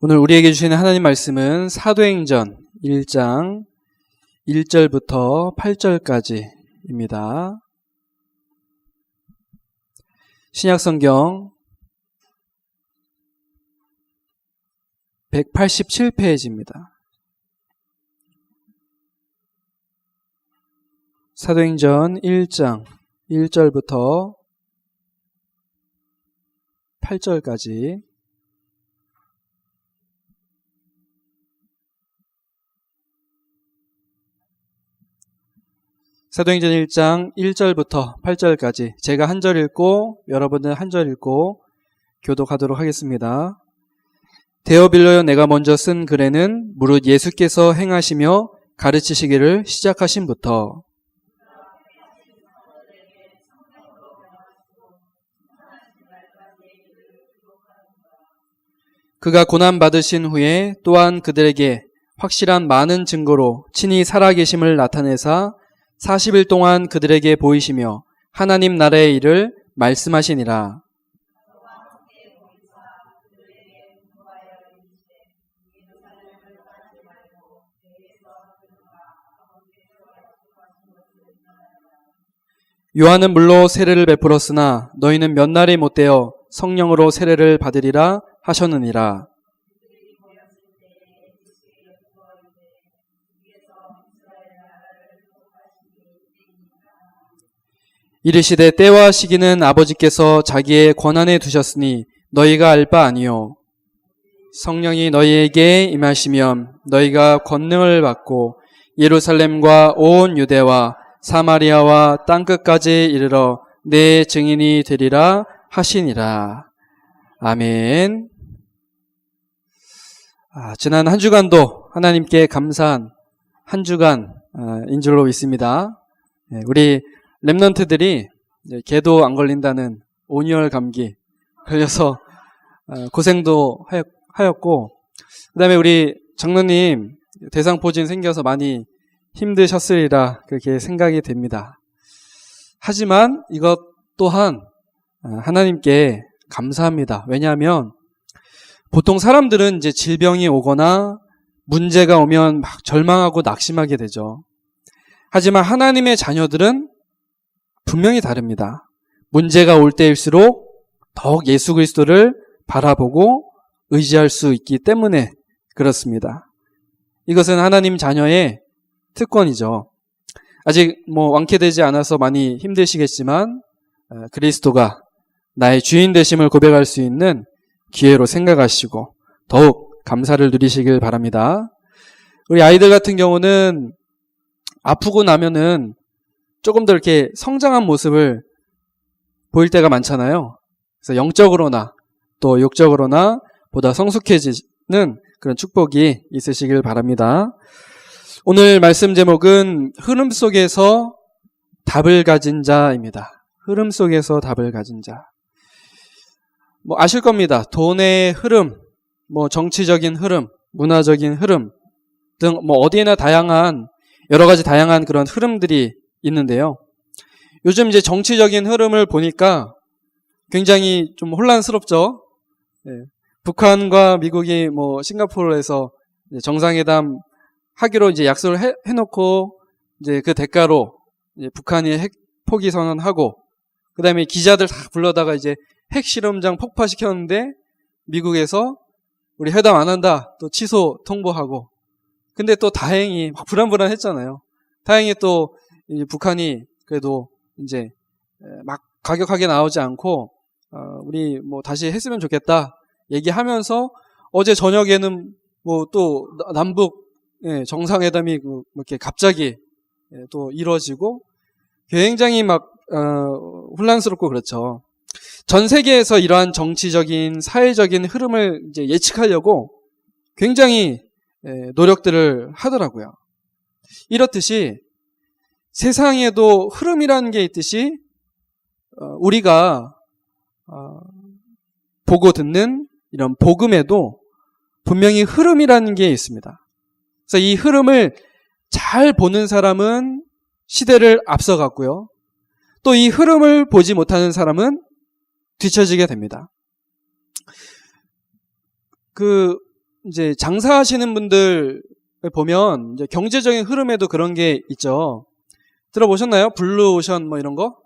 오늘 우리에게 주시는 하나님 말씀은 사도행전 1장 1절부터 8절까지입니다. 신약성경 187페이지입니다. 사도행전 1장 1절부터 8절까지 사도행전 1장 1절부터 8절까지 제가 한 절 읽고 여러분은 한 절 읽고 교독하도록 하겠습니다. 데오빌로여, 내가 먼저 쓴 글에는 무릇 예수께서 행하시며 가르치시기를 시작하신부터 그가 고난받으신 후에 또한 그들에게 확실한 많은 증거로 친히 살아계심을 나타내사 40일 동안 그들에게 보이시며 하나님 나라의 일을 말씀하시니라. 요한은 물로 세례를 베풀었으나 너희는 몇 날이 못되어 성령으로 세례를 받으리라 하셨느니라. 이르시되 때와 시기는 아버지께서 자기의 권한에 두셨으니 너희가 알 바 아니요. 성령이 너희에게 임하시면 너희가 권능을 받고 예루살렘과 온 유대와 사마리아와 땅끝까지 이르러 내 증인이 되리라 하시니라. 아멘. 지난 한 주간도 하나님께 감사한 한 주간인 줄로 믿습니다. 우리 랩런트들이 개도 안 걸린다는 온열 감기 걸려서 고생도 하였고, 그 다음에 우리 장로님 대상포진 생겨서 많이 힘드셨으리라 그렇게 생각이 됩니다. 하지만 이것 또한 하나님께 감사합니다. 왜냐하면 보통 사람들은 이제 질병이 오거나 문제가 오면 막 절망하고 낙심하게 되죠. 하지만 하나님의 자녀들은 분명히 다릅니다. 문제가 올 때일수록 더욱 예수 그리스도를 바라보고 의지할 수 있기 때문에 그렇습니다. 이것은 하나님 자녀의 특권이죠. 아직 완쾌되지 않아서 많이 힘드시겠지만 그리스도가 나의 주인 되심을 고백할 수 있는 기회로 생각하시고 더욱 감사를 누리시길 바랍니다. 우리 아이들 같은 경우는 아프고 나면은 조금 더 이렇게 성장한 모습을 보일 때가 많잖아요. 그래서 영적으로나 또 육적으로나 보다 성숙해지는 그런 축복이 있으시길 바랍니다. 오늘 말씀 제목은 흐름 속에서 답을 가진 자입니다. 흐름 속에서 답을 가진 자. 아실 겁니다. 돈의 흐름, 정치적인 흐름, 문화적인 흐름 등 어디에나 여러 가지 다양한 그런 흐름들이 있는데요. 요즘 이제 정치적인 흐름을 보니까 굉장히 좀 혼란스럽죠. 북한과 미국이 싱가포르에서 정상회담 하기로 이제 약속을 해놓고 이제 그 대가로 이제 북한이 핵 포기 선언하고, 그 다음에 기자들 다 불러다가 이제 핵실험장 폭파시켰는데 미국에서 우리 회담 안 한다 또 취소 통보하고, 근데 또 다행히 막 불안불안했잖아요. 다행히 또 북한이 그래도 이제 막 가격하게 나오지 않고 우리 다시 했으면 좋겠다 얘기하면서 어제 저녁에는 또 남북 정상회담이 이렇게 갑자기 또 이루어지고 굉장히 혼란스럽고 그렇죠. 전 세계에서 이러한 정치적인 사회적인 흐름을 이제 예측하려고 굉장히 노력들을 하더라고요. 이렇듯이 세상에도 흐름이라는 게 있듯이 우리가 보고 듣는 이런 복음에도 분명히 흐름이라는 게 있습니다. 그래서 이 흐름을 잘 보는 사람은 시대를 앞서갔고요. 또 이 흐름을 보지 못하는 사람은 뒤처지게 됩니다. 이제 장사하시는 분들 보면 이제 경제적인 흐름에도 그런 게 있죠. 들어보셨나요? 블루오션 뭐 이런 거?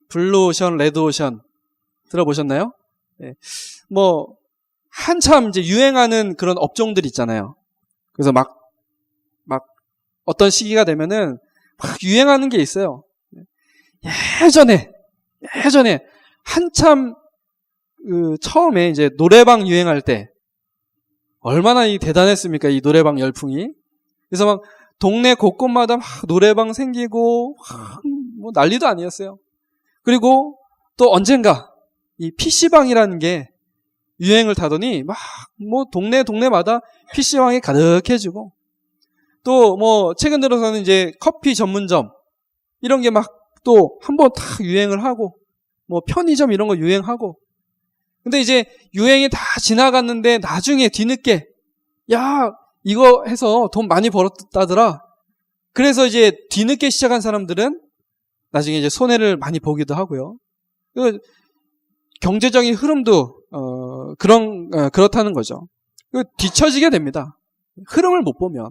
블루오션, 레드오션 들어보셨나요? 네. 뭐 한참 이제 유행하는 그런 업종들 있잖아요. 그래서 막 어떤 시기가 되면은 막 유행하는 게 있어요. 예전에 한참 처음에 이제 노래방 유행할 때 얼마나 대단했습니까? 이 노래방 열풍이. 그래서 막 동네 곳곳마다 막 노래방 생기고 뭐 난리도 아니었어요. 그리고 또 언젠가 이 PC방이라는 게 유행을 타더니 막 뭐 동네마다 PC방이 가득해지고, 또 뭐 최근 들어서는 이제 커피 전문점 이런 게 막 또 한번 다 유행을 하고, 뭐 편의점 이런 거 유행하고. 근데 이제 유행이 다 지나갔는데 나중에 뒤늦게 야 이거 해서 돈 많이 벌었다더라. 그래서 이제 뒤늦게 시작한 사람들은 나중에 이제 손해를 많이 보기도 하고요. 경제적인 흐름도 그렇다는 거죠. 뒤처지게 됩니다. 흐름을 못 보면.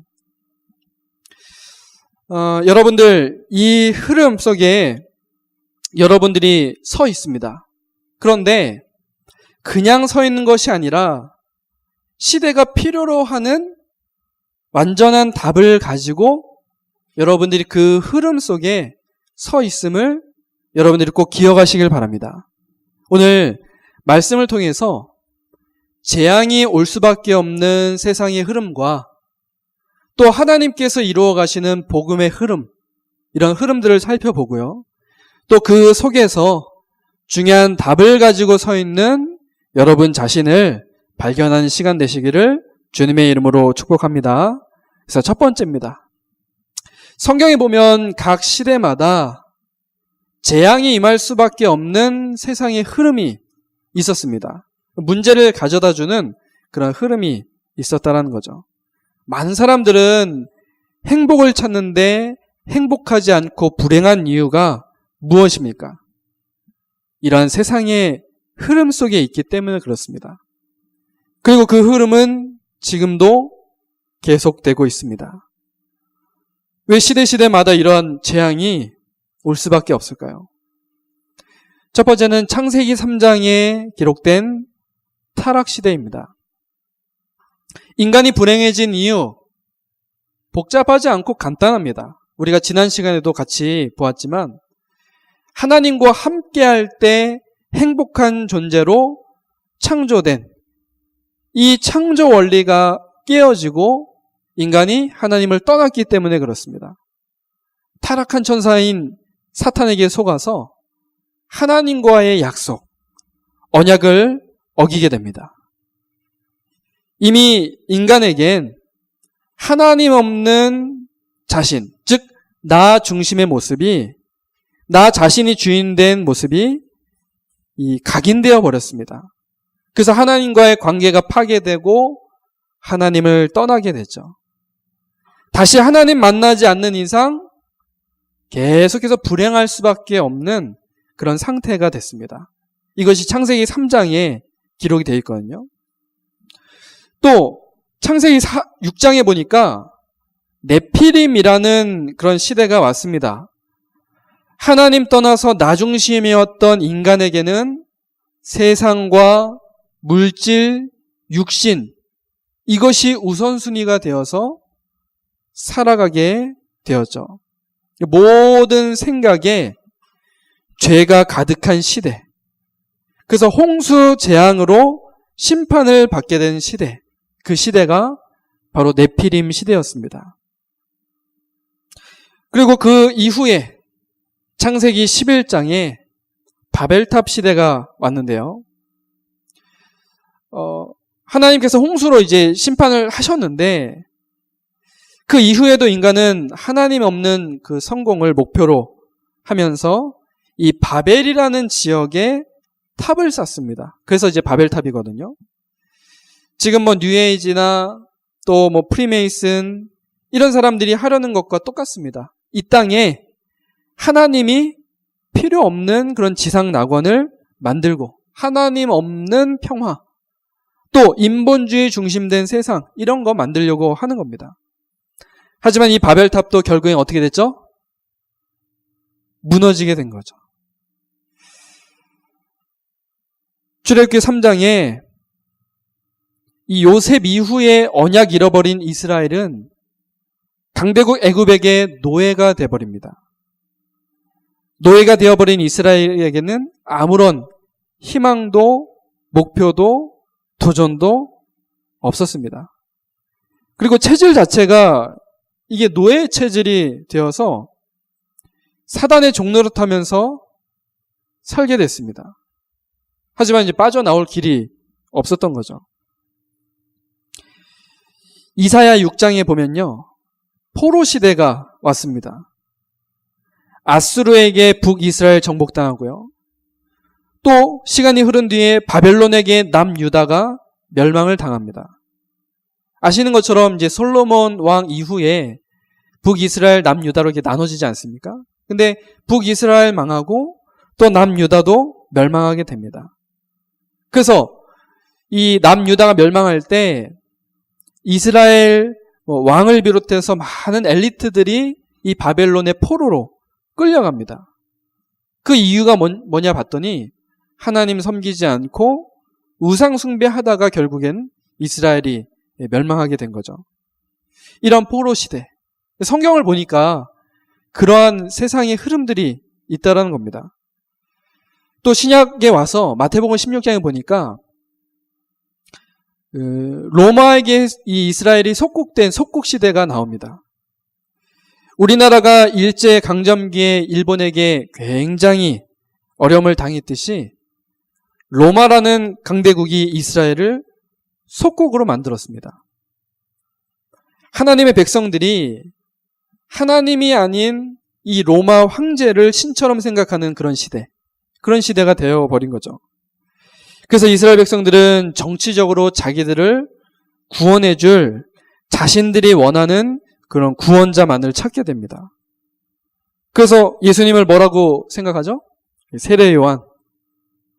여러분들 이 흐름 속에 여러분들이 서 있습니다. 그런데 그냥 서 있는 것이 아니라 시대가 필요로 하는 완전한 답을 가지고 여러분들이 그 흐름 속에 서 있음을 여러분들이 꼭 기억하시길 바랍니다. 오늘 말씀을 통해서 재앙이 올 수밖에 없는 세상의 흐름과 또 하나님께서 이루어 가시는 복음의 흐름, 이런 흐름들을 살펴보고요. 또 그 속에서 중요한 답을 가지고 서 있는 여러분 자신을 발견하는 시간 되시기를 주님의 이름으로 축복합니다. 그래서 첫 번째입니다. 성경에 보면 각 시대마다 재앙이 임할 수밖에 없는 세상의 흐름이 있었습니다. 문제를 가져다주는 그런 흐름이 있었다는 거죠. 많은 사람들은 행복을 찾는데 행복하지 않고 불행한 이유가 무엇입니까? 이러한 세상의 흐름 속에 있기 때문에 그렇습니다. 그리고 그 흐름은 지금도 계속되고 있습니다. 왜 시대마다 이러한 재앙이 올 수밖에 없을까요? 첫 번째는 창세기 3장에 기록된 타락시대입니다. 인간이 불행해진 이유, 복잡하지 않고 간단합니다. 우리가 지난 시간에도 같이 보았지만 하나님과 함께할 때 행복한 존재로 창조된 이 창조 원리가 깨어지고 인간이 하나님을 떠났기 때문에 그렇습니다. 타락한 천사인 사탄에게 속아서 하나님과의 약속, 언약을 어기게 됩니다. 이미 인간에겐 하나님 없는 자신, 즉 나 중심의 모습이, 나 자신이 주인된 모습이 각인되어 버렸습니다. 그래서 하나님과의 관계가 파괴되고 하나님을 떠나게 되죠. 다시 하나님 만나지 않는 이상 계속해서 불행할 수밖에 없는 그런 상태가 됐습니다. 이것이 창세기 3장에 기록이 되어 있거든요. 또 창세기 6장에 보니까 네피림이라는 그런 시대가 왔습니다. 하나님 떠나서 나 중심이었던 인간에게는 세상과 물질, 육신, 이것이 우선순위가 되어서 살아가게 되었죠. 모든 생각에 죄가 가득한 시대. 그래서 홍수 재앙으로 심판을 받게 된 시대. 그 시대가 바로 네피림 시대였습니다. 그리고 그 이후에 창세기 11장에 바벨탑 시대가 왔는데요. 하나님께서 홍수로 이제 심판을 하셨는데 그 이후에도 인간은 하나님 없는 그 성공을 목표로 하면서 이 바벨이라는 지역에 탑을 쌓습니다. 그래서 이제 바벨탑이거든요. 지금 뭐 뉴에이지나 또 뭐 프리메이슨 이런 사람들이 하려는 것과 똑같습니다. 이 땅에 하나님이 필요 없는 그런 지상 낙원을 만들고 하나님 없는 평화, 또 인본주의 중심된 세상 이런 거 만들려고 하는 겁니다. 하지만 이 바벨탑도 결국엔 어떻게 됐죠? 무너지게 된 거죠. 출애굽기 3장에 이 요셉 이후에 언약 잃어버린 이스라엘은 강대국 애굽에게 노예가 되어버립니다. 노예가 되어버린 이스라엘에게는 아무런 희망도 목표도 도전도 없었습니다. 그리고 체질 자체가 이게 노예 체질이 되어서 사단의 종노릇하면서 살게 됐습니다. 하지만 이제 빠져나올 길이 없었던 거죠. 이사야 6장에 보면요. 포로 시대가 왔습니다. 아수르에게 북이스라엘 정복당하고요. 또 시간이 흐른 뒤에 바벨론에게 남유다가 멸망을 당합니다. 아시는 것처럼 이제 솔로몬 왕 이후에 북이스라엘 남유다로 이렇게 나눠지지 않습니까? 근데 북이스라엘 망하고 또 남유다도 멸망하게 됩니다. 그래서 이 남유다가 멸망할 때 이스라엘 왕을 비롯해서 많은 엘리트들이 이 바벨론의 포로로 끌려갑니다. 그 이유가 뭐냐 봤더니 하나님 섬기지 않고 우상 숭배하다가 결국엔 이스라엘이 멸망하게 된 거죠. 이런 포로 시대. 성경을 보니까 그러한 세상의 흐름들이 있다라는 겁니다. 또 신약에 와서 마태복음 16장에 보니까 로마에게 이 이스라엘이 속국된 속국시대가 나옵니다. 우리나라가 일제강점기에 일본에게 굉장히 어려움을 당했듯이 로마라는 강대국이 이스라엘을 속국으로 만들었습니다. 하나님의 백성들이 하나님이 아닌 이 로마 황제를 신처럼 생각하는 그런 시대가 되어버린 거죠. 그래서 이스라엘 백성들은 정치적으로 자기들을 구원해줄 자신들이 원하는 그런 구원자만을 찾게 됩니다. 그래서 예수님을 뭐라고 생각하죠? 세례 요한,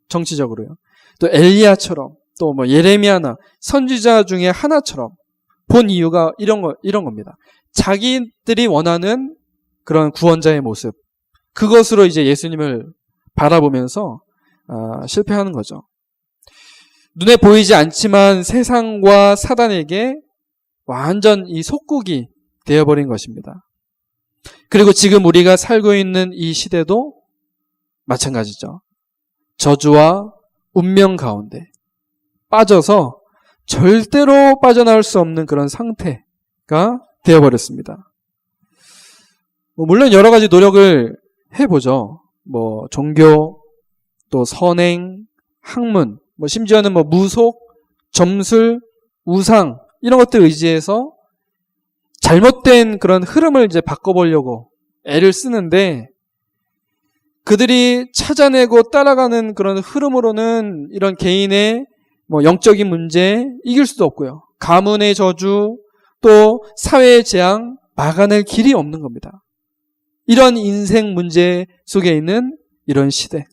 정치적으로요. 또 엘리야처럼, 또 뭐 예레미야나 선지자 중에 하나처럼 본 이유가 이런 겁니다. 자기들이 원하는 그런 구원자의 모습, 그것으로 이제 예수님을 바라보면서 실패하는 거죠. 눈에 보이지 않지만 세상과 사단에게 완전 이 속국이 되어버린 것입니다. 그리고 지금 우리가 살고 있는 이 시대도 마찬가지죠. 저주와 운명 가운데 빠져서 절대로 빠져나올 수 없는 그런 상태가 되어버렸습니다. 물론 여러 가지 노력을 해보죠. 종교, 또 선행, 학문, 심지어는 무속, 점술, 우상 이런 것들 의지해서 잘못된 그런 흐름을 이제 바꿔보려고 애를 쓰는데 그들이 찾아내고 따라가는 그런 흐름으로는 이런 개인의 영적인 문제 이길 수도 없고요. 가문의 저주 또 사회의 재앙 막아낼 길이 없는 겁니다. 이런 인생 문제 속에 있는 이런 시대.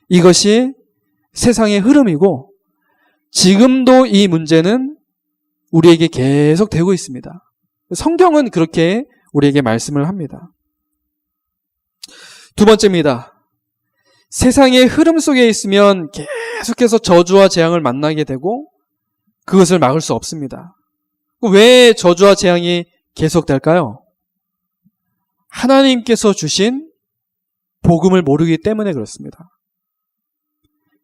이것이 세상의 흐름이고 지금도 이 문제는 우리에게 계속 되고 있습니다. 성경은 그렇게 우리에게 말씀을 합니다. 두 번째입니다. 세상의 흐름 속에 있으면 계속해서 저주와 재앙을 만나게 되고 그것을 막을 수 없습니다. 왜 저주와 재앙이 계속될까요? 하나님께서 주신 복음을 모르기 때문에 그렇습니다.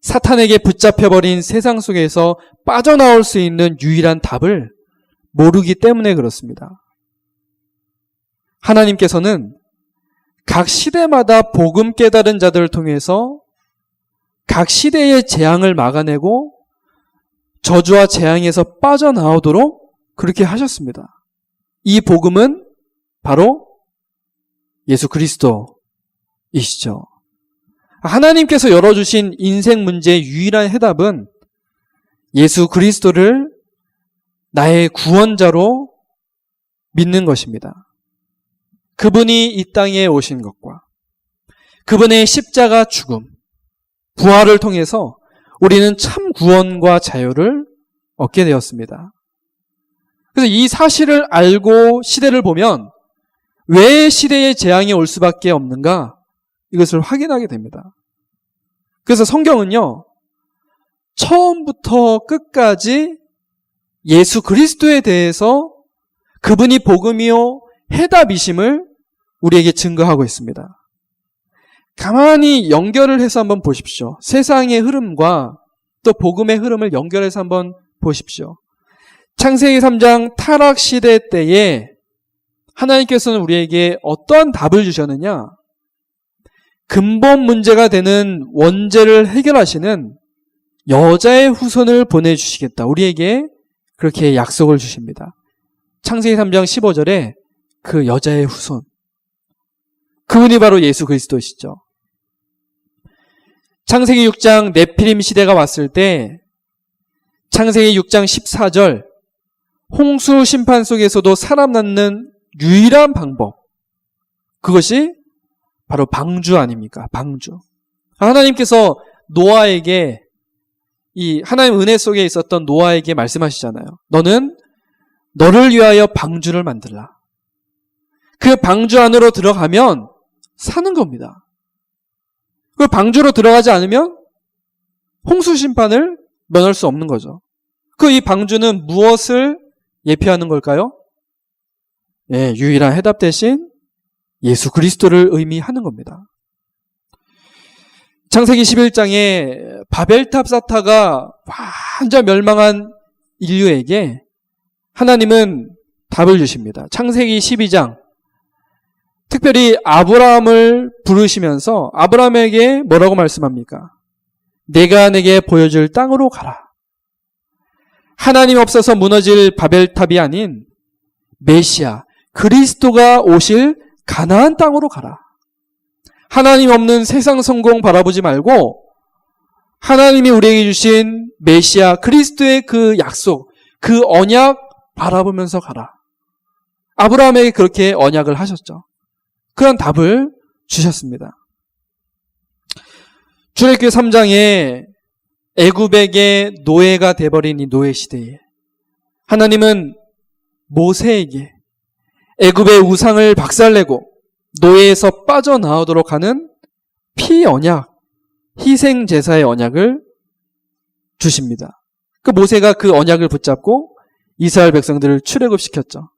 사탄에게 붙잡혀버린 세상 속에서 빠져나올 수 있는 유일한 답을 모르기 때문에 그렇습니다. 하나님께서는 각 시대마다 복음 깨달은 자들을 통해서 각 시대의 재앙을 막아내고 저주와 재앙에서 빠져나오도록 그렇게 하셨습니다. 이 복음은 바로 예수 그리스도이시죠. 하나님께서 열어주신 인생 문제의 유일한 해답은 예수 그리스도를 나의 구원자로 믿는 것입니다. 그분이 이 땅에 오신 것과 그분의 십자가 죽음, 부활을 통해서 우리는 참 구원과 자유를 얻게 되었습니다. 그래서 이 사실을 알고 시대를 보면 왜 시대에 재앙이 올 수밖에 없는가? 이것을 확인하게 됩니다. 그래서 성경은요, 처음부터 끝까지 예수 그리스도에 대해서 그분이 복음이요 해답이심을 우리에게 증거하고 있습니다. 가만히 연결을 해서 한번 보십시오. 세상의 흐름과 또 복음의 흐름을 연결해서 한번 보십시오. 창세기 3장 타락시대 때에 하나님께서는 우리에게 어떠한 답을 주셨느냐? 근본 문제가 되는 원죄를 해결하시는 여자의 후손을 보내주시겠다. 우리에게 그렇게 약속을 주십니다. 창세기 3장 15절에 그 여자의 후손, 그분이 바로 예수 그리스도시죠. 창세기 6장 네피림 시대가 왔을 때 창세기 6장 14절 홍수 심판 속에서도 살아남는 유일한 방법, 그것이 바로 방주 아닙니까? 방주. 하나님께서 노아에게, 이 하나님 은혜 속에 있었던 노아에게 말씀하시잖아요. 너는 너를 위하여 방주를 만들라. 그 방주 안으로 들어가면 사는 겁니다. 그 방주로 들어가지 않으면 홍수 심판을 면할 수 없는 거죠. 그 이 방주는 무엇을 예표하는 걸까요? 예, 유일한 해답 대신 예수 그리스도를 의미하는 겁니다. 창세기 11장에 바벨탑 사타가 완전 멸망한 인류에게 하나님은 답을 주십니다. 창세기 12장, 특별히 아브라함을 부르시면서 아브라함에게 뭐라고 말씀합니까? 내가 내게 보여줄 땅으로 가라. 하나님 없어서 무너질 바벨탑이 아닌 메시아, 그리스도가 오실 가나안 땅으로 가라. 하나님 없는 세상 성공 바라보지 말고 하나님이 우리에게 주신 메시아 그리스도의 그 약속, 그 언약 바라보면서 가라. 아브라함에게 그렇게 언약을 하셨죠. 그런 답을 주셨습니다. 출애굽기 3장에 애굽에게 노예가 돼버린 이 노예 시대에 하나님은 모세에게 애굽의 우상을 박살내고 노예에서 빠져나오도록 하는 피 언약, 희생 제사의 언약을 주십니다. 그 모세가 그 언약을 붙잡고 이스라엘 백성들을 출애굽시켰죠.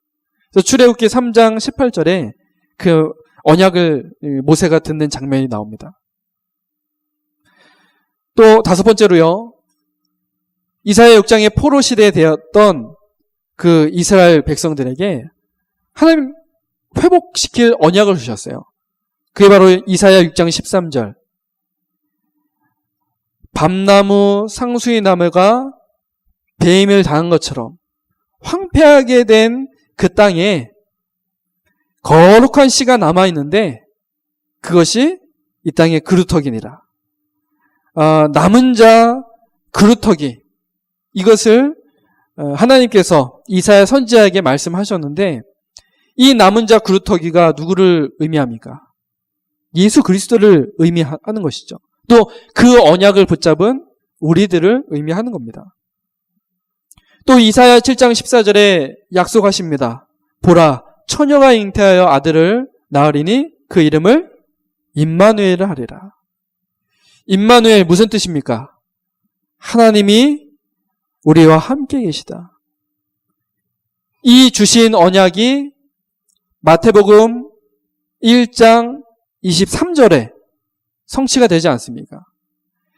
그래서 출애굽기 3장 18절에 그 언약을 모세가 듣는 장면이 나옵니다. 또 다섯 번째로요, 이사야 6장의 포로 시대에 되었던 그 이스라엘 백성들에게 하나님 회복시킬 언약을 주셨어요. 그게 바로 이사야 6장 13절. 밤나무, 상수의 나무가 배임을 당한 것처럼 황폐하게 된 그 땅에 거룩한 씨가 남아있는데 그것이 이 땅의 그루터기니라. 남은 자 그루터기, 이것을 하나님께서 이사야 선지자에게 말씀하셨는데 이 남은 자 그루터기가 누구를 의미합니까? 예수 그리스도를 의미하는 것이죠. 또 그 언약을 붙잡은 우리들을 의미하는 겁니다. 또 이사야 7장 14절에 약속하십니다. 보라, 처녀가 잉태하여 아들을 낳으리니 그 이름을 임마누엘을 하리라. 임마누엘 무슨 뜻입니까? 하나님이 우리와 함께 계시다. 이 주신 언약이 마태복음 1장 23절에 성취가 되지 않습니까?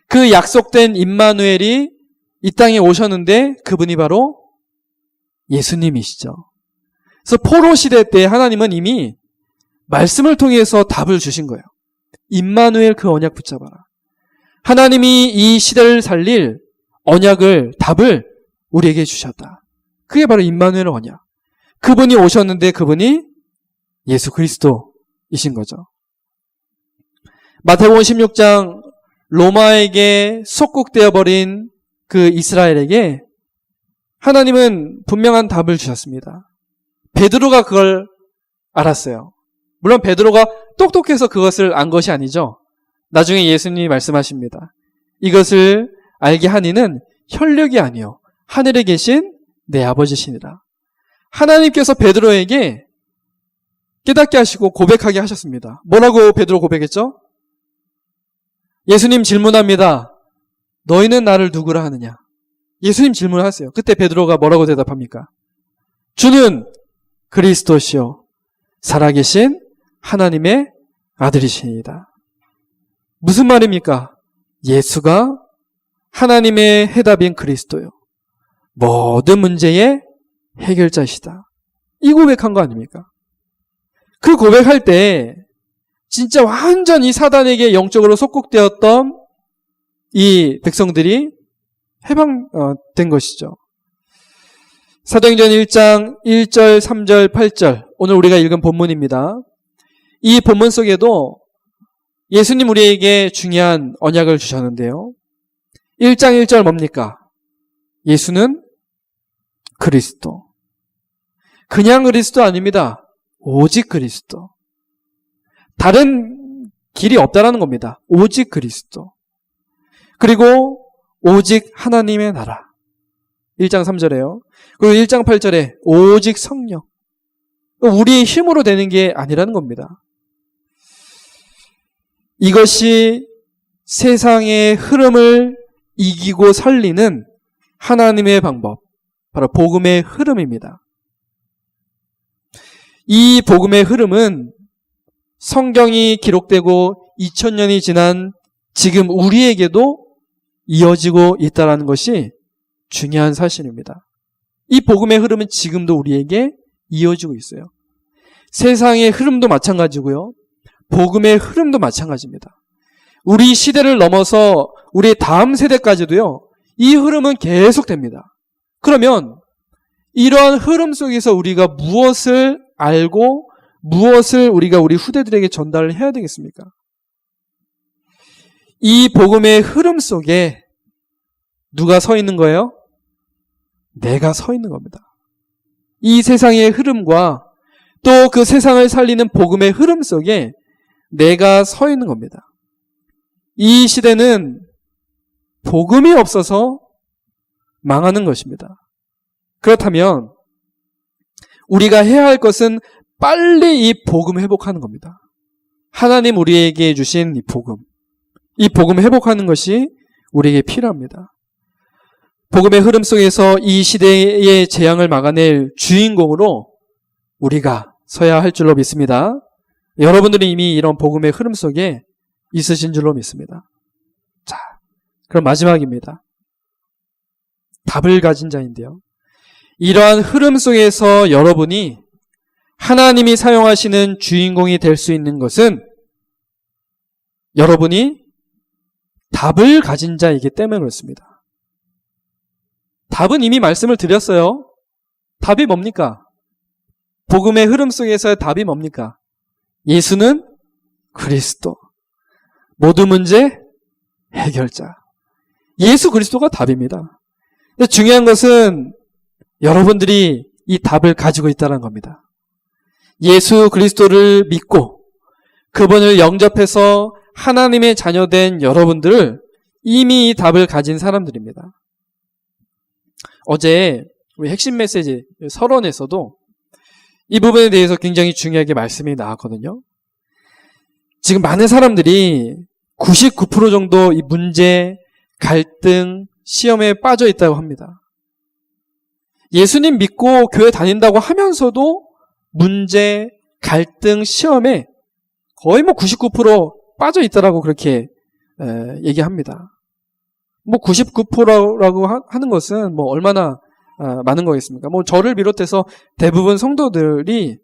그 약속된 임마누엘이 이 땅에 오셨는데 그분이 바로 예수님이시죠. 그래서 포로 시대 때 하나님은 이미 말씀을 통해서 답을 주신 거예요. 임마누엘 그 언약 붙잡아라. 하나님이 이 시대를 살릴 언약을, 답을 우리에게 주셨다. 그게 바로 임마누엘 언약. 그분이 오셨는데 그분이 예수 그리스도이신 거죠. 마태복음 16장 로마에게 속국되어 버린 그 이스라엘에게 하나님은 분명한 답을 주셨습니다. 베드로가 그걸 알았어요. 물론 베드로가 똑똑해서 그것을 안 것이 아니죠. 나중에 예수님이 말씀하십니다. 이것을 알게 하니는 혈력이 아니요 하늘에 계신 내 아버지시니라. 하나님께서 베드로에게 깨닫게 하시고 고백하게 하셨습니다. 뭐라고 베드로 고백했죠? 예수님 질문합니다. 너희는 나를 누구라 하느냐? 예수님 질문하세요. 그때 베드로가 뭐라고 대답합니까? 주는 그리스도시요 살아계신 하나님의 아들이시니이다. 무슨 말입니까? 예수가 하나님의 해답인 그리스도요. 모든 문제의 해결자이시다. 이 고백한 거 아닙니까? 그 고백할 때 진짜 완전히 사단에게 영적으로 속국되었던 이 백성들이 해방된 것이죠. 사도행전 1장 1절, 3절, 8절 오늘 우리가 읽은 본문입니다. 이 본문 속에도 예수님 우리에게 중요한 언약을 주셨는데요. 1장 1절 뭡니까? 예수는 그리스도. 그냥 그리스도 아닙니다. 오직 그리스도. 다른 길이 없다라는 겁니다. 오직 그리스도. 그리고 오직 하나님의 나라. 1장 3절에요. 그리고 1장 8절에 오직 성령. 우리의 힘으로 되는 게 아니라는 겁니다. 이것이 세상의 흐름을 이기고 살리는 하나님의 방법, 바로 복음의 흐름입니다. 이 복음의 흐름은 성경이 기록되고 2000년이 지난 지금 우리에게도 이어지고 있다는 것이 중요한 사실입니다. 이 복음의 흐름은 지금도 우리에게 이어지고 있어요. 세상의 흐름도 마찬가지고요. 복음의 흐름도 마찬가지입니다. 우리 시대를 넘어서 우리 다음 세대까지도요. 이 흐름은 계속됩니다. 그러면 이러한 흐름 속에서 우리가 무엇을 알고 무엇을 우리가 우리 후대들에게 전달을 해야 되겠습니까? 이 복음의 흐름 속에 누가 서 있는 거예요? 내가 서 있는 겁니다. 이 세상의 흐름과 또 그 세상을 살리는 복음의 흐름 속에 내가 서 있는 겁니다. 이 시대는 복음이 없어서 망하는 것입니다. 그렇다면 우리가 해야 할 것은 빨리 이 복음 회복하는 겁니다. 하나님 우리에게 주신 이 복음 회복하는 것이 우리에게 필요합니다. 복음의 흐름 속에서 이 시대의 재앙을 막아낼 주인공으로 우리가 서야 할 줄로 믿습니다. 여러분들이 이미 이런 복음의 흐름 속에 있으신 줄로 믿습니다. 자, 그럼 마지막입니다. 답을 가진 자인데요. 이러한 흐름 속에서 여러분이 하나님이 사용하시는 주인공이 될 수 있는 것은 여러분이 답을 가진 자이기 때문에 그렇습니다. 답은 이미 말씀을 드렸어요. 답이 뭡니까? 복음의 흐름 속에서의 답이 뭡니까? 예수는 그리스도. 모든 문제 해결자. 예수 그리스도가 답입니다. 근데 중요한 것은 여러분들이 이 답을 가지고 있다는 겁니다. 예수 그리스도를 믿고 그분을 영접해서 하나님의 자녀된 여러분들을 이미 이 답을 가진 사람들입니다. 어제 우리 핵심 메시지 서론에서도 이 부분에 대해서 굉장히 중요하게 말씀이 나왔거든요. 지금 많은 사람들이 99% 정도 이 문제, 갈등, 시험에 빠져 있다고 합니다. 예수님 믿고 교회 다닌다고 하면서도 문제, 갈등, 시험에 거의 99% 빠져 있다라고 그렇게 얘기합니다. 99%라고 하는 것은 얼마나 많은 거겠습니까? 저를 비롯해서 대부분 성도들이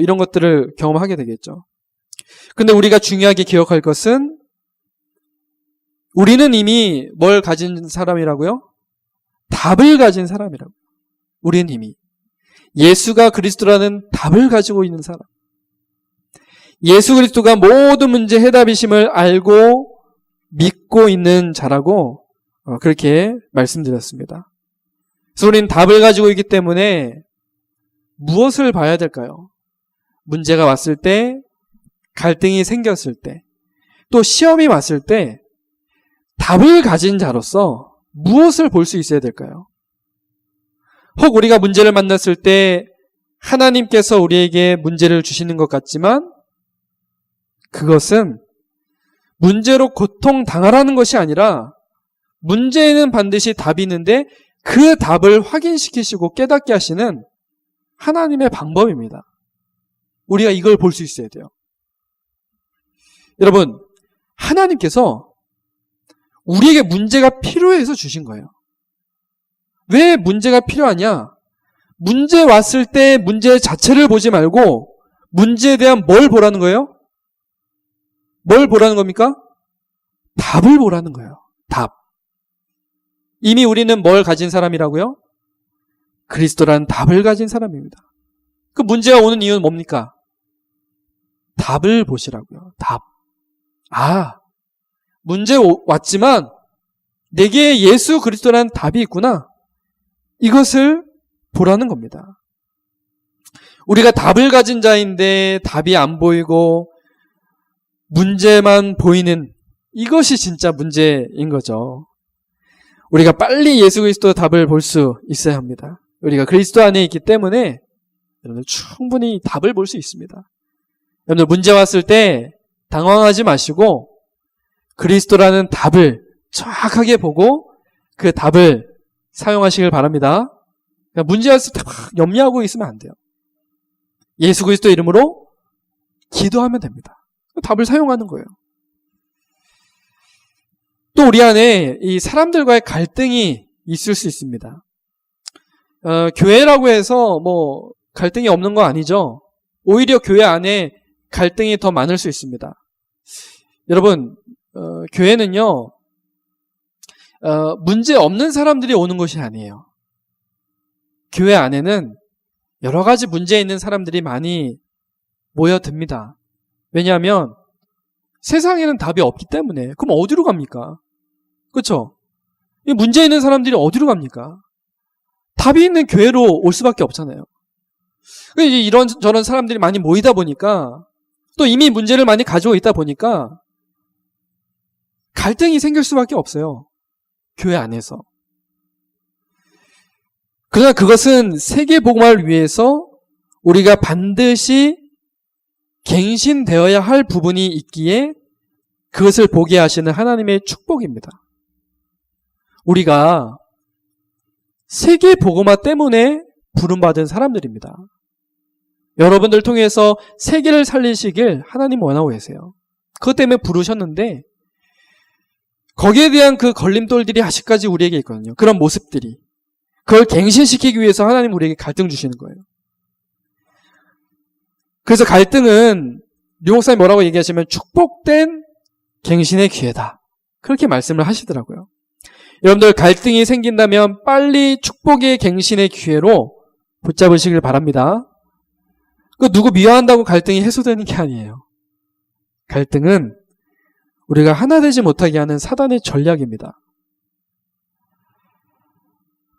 이런 것들을 경험하게 되겠죠. 근데 우리가 중요하게 기억할 것은 우리는 이미 뭘 가진 사람이라고요? 답을 가진 사람이라고. 우리는 이미 예수가 그리스도라는 답을 가지고 있는 사람. 예수 그리스도가 모든 문제 해답이심을 알고 믿고 있는 자라고 그렇게 말씀드렸습니다. 그래서 우리는 답을 가지고 있기 때문에 무엇을 봐야 될까요? 문제가 왔을 때, 갈등이 생겼을 때, 또 시험이 왔을 때 답을 가진 자로서 무엇을 볼 수 있어야 될까요? 혹 우리가 문제를 만났을 때 하나님께서 우리에게 문제를 주시는 것 같지만 그것은 문제로 고통당하라는 것이 아니라 문제에는 반드시 답이 있는데 그 답을 확인시키시고 깨닫게 하시는 하나님의 방법입니다. 우리가 이걸 볼 수 있어야 돼요. 여러분, 하나님께서 우리에게 문제가 필요해서 주신 거예요. 왜 문제가 필요하냐? 문제 왔을 때 문제 자체를 보지 말고 문제에 대한 뭘 보라는 거예요? 뭘 보라는 겁니까? 답을 보라는 거예요. 답. 이미 우리는 뭘 가진 사람이라고요? 그리스도라는 답을 가진 사람입니다. 그 문제가 오는 이유는 뭡니까? 답을 보시라고요. 답. 문제 왔지만 내게 예수 그리스도라는 답이 있구나. 이것을 보라는 겁니다. 우리가 답을 가진 자인데 답이 안 보이고 문제만 보이는 이것이 진짜 문제인 거죠. 우리가 빨리 예수 그리스도의 답을 볼 수 있어야 합니다. 우리가 그리스도 안에 있기 때문에 여러분들 충분히 답을 볼 수 있습니다. 여러분들 문제 왔을 때 당황하지 마시고 그리스도라는 답을 정확하게 보고 그 답을 사용하시길 바랍니다. 문제 왔을 때 막 염려하고 있으면 안 돼요. 예수 그리스도 이름으로 기도하면 됩니다. 답을 사용하는 거예요. 또 우리 안에 이 사람들과의 갈등이 있을 수 있습니다. 교회라고 해서 뭐 갈등이 없는 거 아니죠. 오히려 교회 안에 갈등이 더 많을 수 있습니다. 여러분, 교회는요, 문제 없는 사람들이 오는 것이 아니에요. 교회 안에는 여러 가지 문제 있는 사람들이 많이 모여듭니다. 왜냐하면 세상에는 답이 없기 때문에. 그럼 어디로 갑니까? 그렇죠? 이 문제 있는 사람들이 어디로 갑니까? 답이 있는 교회로 올 수밖에 없잖아요. 이런 저런 사람들이 많이 모이다 보니까 또 이미 문제를 많이 가지고 있다 보니까 갈등이 생길 수밖에 없어요. 교회 안에서. 그러나 그것은 세계복음화를 위해서 우리가 반드시 갱신되어야 할 부분이 있기에 그것을 보게 하시는 하나님의 축복입니다. 우리가 세계복음화 때문에 부름받은 사람들입니다. 여러분들 통해서 세계를 살리시길 하나님 원하고 계세요. 그것 때문에 부르셨는데 거기에 대한 그 걸림돌들이 아직까지 우리에게 있거든요. 그런 모습들이. 그걸 갱신시키기 위해서 하나님 우리에게 갈등 주시는 거예요. 그래서 갈등은 류 목사님 뭐라고 얘기하시면 축복된 갱신의 기회다. 그렇게 말씀을 하시더라고요. 여러분들 갈등이 생긴다면 빨리 축복의 갱신의 기회로 붙잡으시길 바랍니다. 그 누구 미워한다고 갈등이 해소되는 게 아니에요. 갈등은 우리가 하나 되지 못하게 하는 사단의 전략입니다.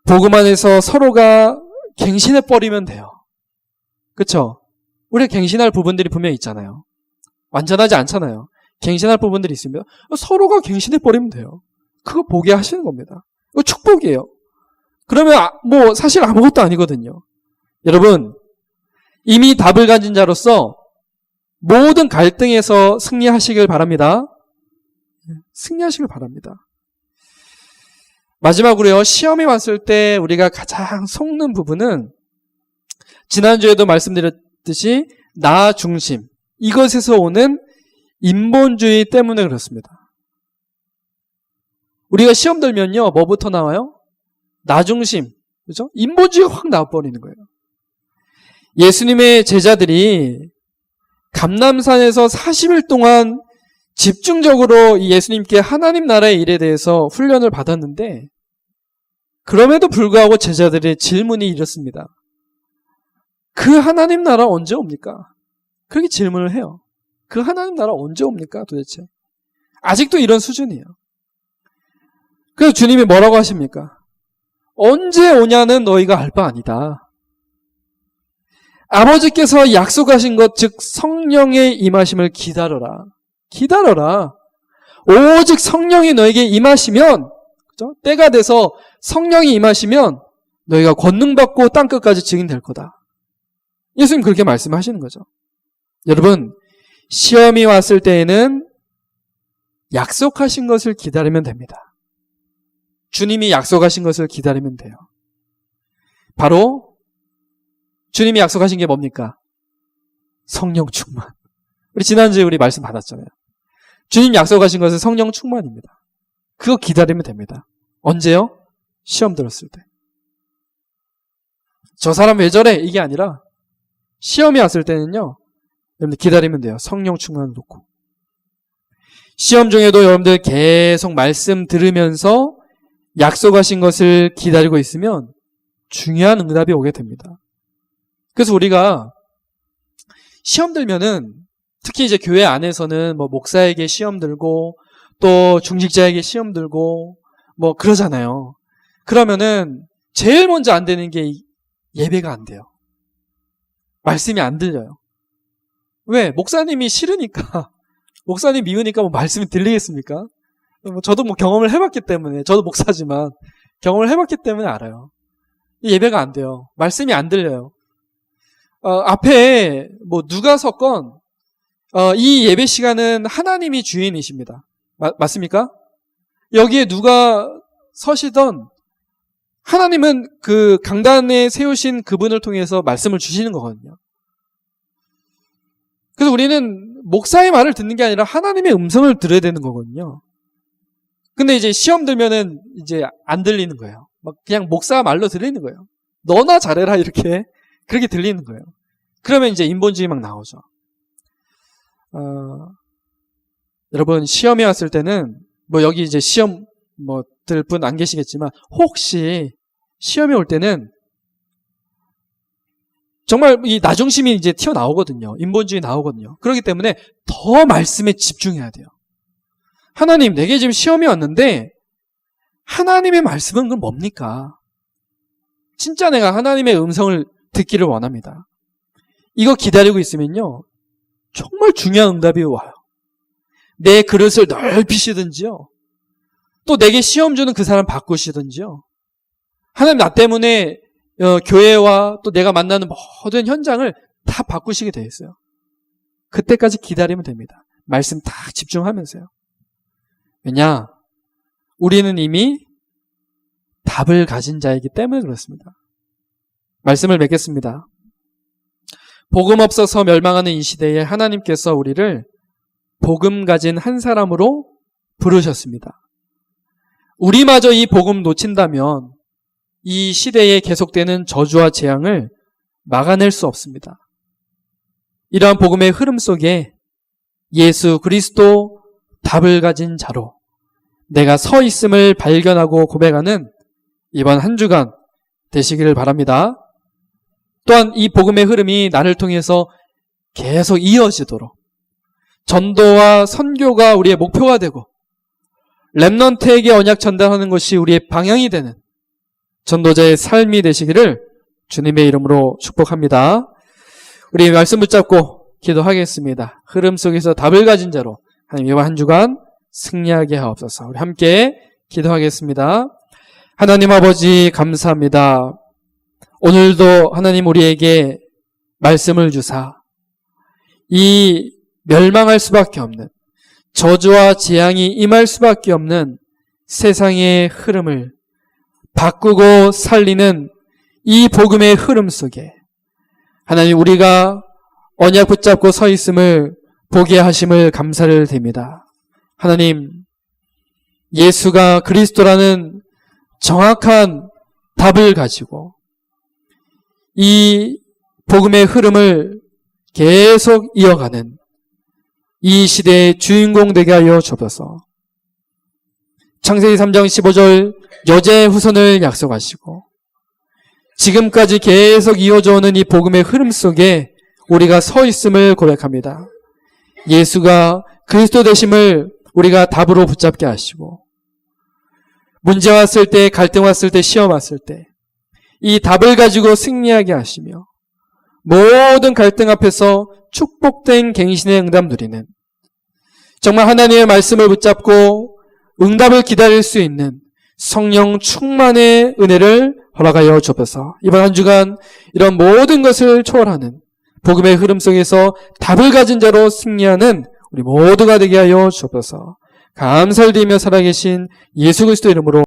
복음 안에서 서로가 갱신해버리면 돼요. 그렇죠? 우리가 갱신할 부분들이 분명히 있잖아요. 완전하지 않잖아요. 갱신할 부분들이 있습니다. 서로가 갱신해버리면 돼요. 그거 보게 하시는 겁니다. 이거 축복이에요. 그러면 뭐 사실 아무것도 아니거든요. 여러분, 이미 답을 가진 자로서 모든 갈등에서 승리하시길 바랍니다. 승리하시길 바랍니다. 마지막으로요, 시험이 왔을 때 우리가 가장 속는 부분은 지난주에도 말씀드렸듯이 나 중심, 이것에서 오는 인본주의 때문에 그렇습니다. 우리가 시험 들면요, 뭐부터 나와요? 나 중심, 그죠? 인본주의가 확 나와버리는 거예요. 예수님의 제자들이 감람산에서 40일 동안 집중적으로 예수님께 하나님 나라의 일에 대해서 훈련을 받았는데 그럼에도 불구하고 제자들의 질문이 이렇습니다. 그 하나님 나라 언제 옵니까? 그렇게 질문을 해요. 그 하나님 나라 언제 옵니까 도대체? 아직도 이런 수준이에요. 그래서 주님이 뭐라고 하십니까? 언제 오냐는 너희가 알 바 아니다. 아버지께서 약속하신 것, 즉 성령의 임하심을 기다려라. 기다려라. 오직 성령이 너에게 임하시면, 그죠? 때가 돼서 성령이 임하시면 너희가 권능받고 땅끝까지 증인될 거다. 예수님 그렇게 말씀하시는 거죠. 여러분, 시험이 왔을 때에는 약속하신 것을 기다리면 됩니다. 주님이 약속하신 것을 기다리면 돼요. 바로 주님이 약속하신 게 뭡니까? 성령 충만. 우리 지난주에 우리 말씀 받았잖아요. 주님 약속하신 것은 성령 충만입니다. 그거 기다리면 됩니다. 언제요? 시험 들었을 때. 저 사람 왜 저래? 이게 아니라 시험이 왔을 때는요, 여러분들 기다리면 돼요. 성령 충만을 놓고. 시험 중에도 여러분들 계속 말씀 들으면서 약속하신 것을 기다리고 있으면 중요한 응답이 오게 됩니다. 그래서 우리가 시험 들면은 특히 이제 교회 안에서는 뭐 목사에게 시험 들고 또 중직자에게 시험 들고 뭐 그러잖아요. 그러면은 제일 먼저 안 되는 게 예배가 안 돼요. 말씀이 안 들려요. 왜? 목사님이 싫으니까, 목사님 미우니까 뭐 말씀이 들리겠습니까? 저도 뭐 경험을 해봤기 때문에, 저도 목사지만 경험을 해봤기 때문에 알아요. 예배가 안 돼요. 말씀이 안 들려요. 앞에 뭐 누가 섰건 이 예배 시간은 하나님이 주인이십니다. 맞습니까? 여기에 누가 서시던 하나님은 그 강단에 세우신 그분을 통해서 말씀을 주시는 거거든요. 그래서 우리는 목사의 말을 듣는 게 아니라 하나님의 음성을 들어야 되는 거거든요. 근데 이제 시험 들면은 이제 안 들리는 거예요. 막 그냥 목사 말로 들리는 거예요. 너나 잘해라 이렇게 그렇게 들리는 거예요. 그러면 이제 인본주의 막 나오죠. 여러분 시험이 왔을 때는 뭐 여기 이제 시험 뭐 들 분 안 계시겠지만 혹시 시험이 올 때는 정말 이 나중심이 이제 튀어나오거든요. 인본주의 나오거든요. 그렇기 때문에 더 말씀에 집중해야 돼요. 하나님, 내게 지금 시험이 왔는데 하나님의 말씀은 그건 뭡니까? 진짜 내가 하나님의 음성을 듣기를 원합니다. 이거 기다리고 있으면요. 정말 중요한 응답이 와요. 내 그릇을 넓히시든지요. 또 내게 시험 주는 그 사람 바꾸시든지요. 하나님 나 때문에 교회와 또 내가 만나는 모든 현장을 다 바꾸시게 되어 있어요. 그때까지 기다리면 됩니다. 말씀 다 집중하면서요. 왜냐? 우리는 이미 답을 가진 자이기 때문에 그렇습니다. 말씀을 맺겠습니다. 복음 없어서 멸망하는 이 시대에 하나님께서 우리를 복음 가진 한 사람으로 부르셨습니다. 우리마저 이 복음 놓친다면 이 시대에 계속되는 저주와 재앙을 막아낼 수 없습니다. 이러한 복음의 흐름 속에 예수 그리스도 답을 가진 자로 내가 서 있음을 발견하고 고백하는 이번 한 주간 되시기를 바랍니다. 또한 이 복음의 흐름이 나를 통해서 계속 이어지도록 전도와 선교가 우리의 목표가 되고 렘넌트에게 언약 전달하는 것이 우리의 방향이 되는 전도자의 삶이 되시기를 주님의 이름으로 축복합니다. 우리 말씀 붙잡고 기도하겠습니다. 흐름 속에서 답을 가진 자로 하나님 이번 한 주간 승리하게 하옵소서. 우리 함께 기도하겠습니다. 하나님 아버지 감사합니다. 오늘도 하나님 우리에게 말씀을 주사 이 멸망할 수밖에 없는 저주와 재앙이 임할 수밖에 없는 세상의 흐름을 바꾸고 살리는 이 복음의 흐름 속에 하나님 우리가 언약 붙잡고 서 있음을 보게 하심을 감사를 드립니다. 하나님 예수가 그리스도라는 정확한 답을 가지고 이 복음의 흐름을 계속 이어가는 이 시대의 주인공 되게 하여 주옵소서. 창세기 3장 15절 여자의 후손을 약속하시고 지금까지 계속 이어져 오는 이 복음의 흐름 속에 우리가 서 있음을 고백합니다. 예수가 그리스도 되심을 우리가 답으로 붙잡게 하시고 문제 왔을 때, 갈등 왔을 때, 시험 왔을 때 이 답을 가지고 승리하게 하시며 모든 갈등 앞에서 축복된 갱신의 응답 누리는 정말 하나님의 말씀을 붙잡고 응답을 기다릴 수 있는 성령 충만의 은혜를 허락하여 주옵소서. 이번 한 주간 이런 모든 것을 초월하는 복음의 흐름 속에서 답을 가진 자로 승리하는 우리 모두가 되게 하여 주옵소서. 감사를 드리며 살아계신 예수 그리스도 이름으로